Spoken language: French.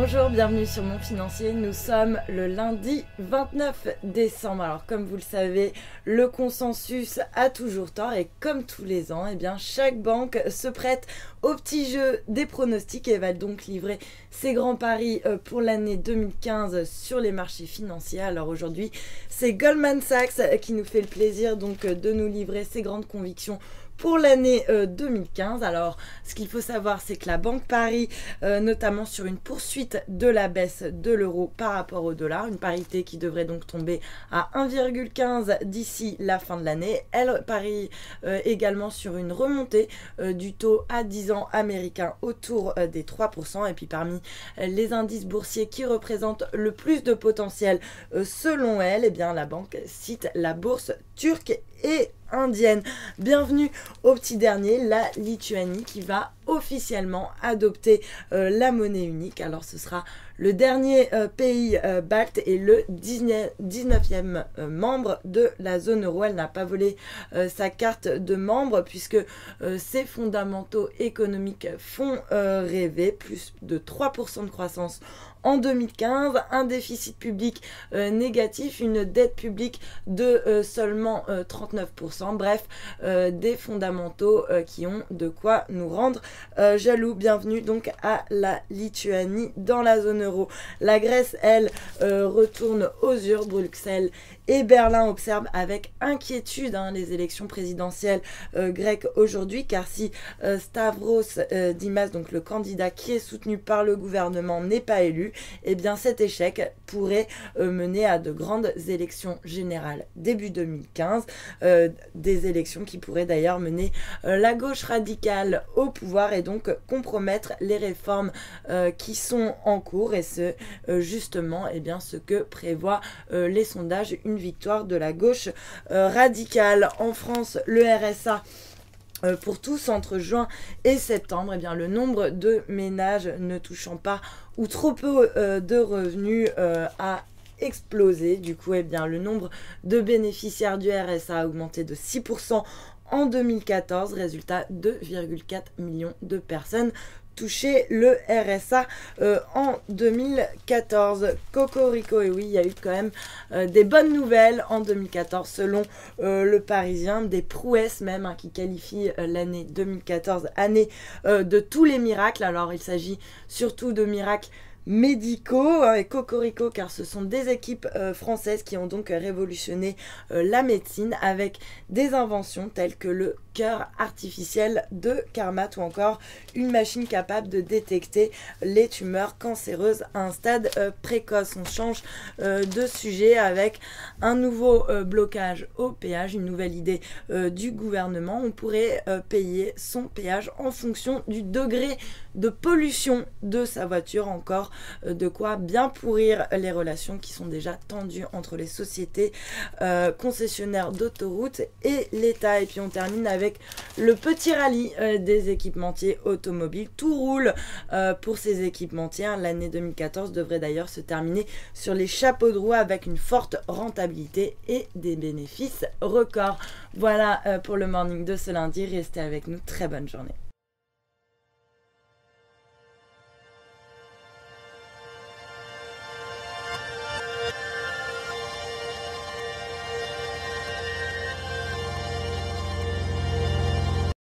Bonjour, bienvenue sur Mon Financier. Nous sommes le lundi 29 décembre. Alors comme vous le savez, le consensus a toujours tort et comme tous les ans, chaque banque se prête au petit jeu des pronostics et va donc livrer ses grands paris pour l'année 2015 sur les marchés financiers. Alors aujourd'hui, c'est Goldman Sachs qui nous fait le plaisir donc de nous livrer ses grandes convictions pour l'année 2015. Alors, ce qu'il faut savoir, c'est que la Banque parie notamment sur une poursuite de la baisse de l'euro par rapport au dollar, une parité qui devrait donc tomber à 1,15 d'ici la fin de l'année. Elle parie également sur une remontée du taux à 10 ans américain autour des 3%. Et puis parmi les indices boursiers qui représentent le plus de potentiel selon elle, la banque cite la bourse turque et indienne. Bienvenue au petit dernier, la Lituanie qui va officiellement adopter la monnaie unique. Alors ce sera le dernier pays balte et le 19e membre de la zone euro. Elle n'a pas volé sa carte de membre puisque ses fondamentaux économiques font rêver. Plus de 3% de croissance en 2015, un déficit public négatif, une dette publique de seulement 39%. Bref, des fondamentaux qui ont de quoi nous rendre jaloux. Bienvenue donc à la Lituanie dans la zone euro. La Grèce, elle, retourne aux urnes. Bruxelles et Berlin observent avec inquiétude les élections présidentielles grecques aujourd'hui, car si Stavros Dimas, donc le candidat qui est soutenu par le gouvernement, n'est pas élu, cet échec pourrait mener à de grandes élections générales début 2015, des élections qui pourraient d'ailleurs mener la gauche radicale au pouvoir et donc compromettre les réformes qui sont en cours, et c'est justement ce que prévoient les sondages, une victoire de la gauche radicale. En France, le RSA pour tous entre juin et septembre, le nombre de ménages ne touchant pas ou trop peu de revenus a explosé. Du coup, le nombre de bénéficiaires du RSA a augmenté de 6% en 2014, résultat 2,4 millions de personnes toucher le RSA en 2014. Cocorico, et oui, il y a eu quand même des bonnes nouvelles en 2014 selon le Parisien, des prouesses même qui qualifient l'année 2014 année de tous les miracles. Alors il s'agit surtout de miracles médicaux et cocorico, car ce sont des équipes françaises qui ont donc révolutionné la médecine avec des inventions telles que le cœur artificiel de Carmat ou encore une machine capable de détecter les tumeurs cancéreuses à un stade précoce. On change de sujet avec un nouveau blocage au péage, une nouvelle idée du gouvernement. On pourrait payer son péage en fonction du degré de pollution de sa voiture. Encore de quoi bien pourrir les relations qui sont déjà tendues entre les sociétés concessionnaires d'autoroutes et l'État. Et puis on termine avec le petit rallye des équipementiers automobiles. Tout roule pour ces équipementiers. L'année 2014 devrait d'ailleurs se terminer sur les chapeaux de roue avec une forte rentabilité et des bénéfices records. Voilà pour le morning de ce lundi. Restez avec nous. Très bonne journée.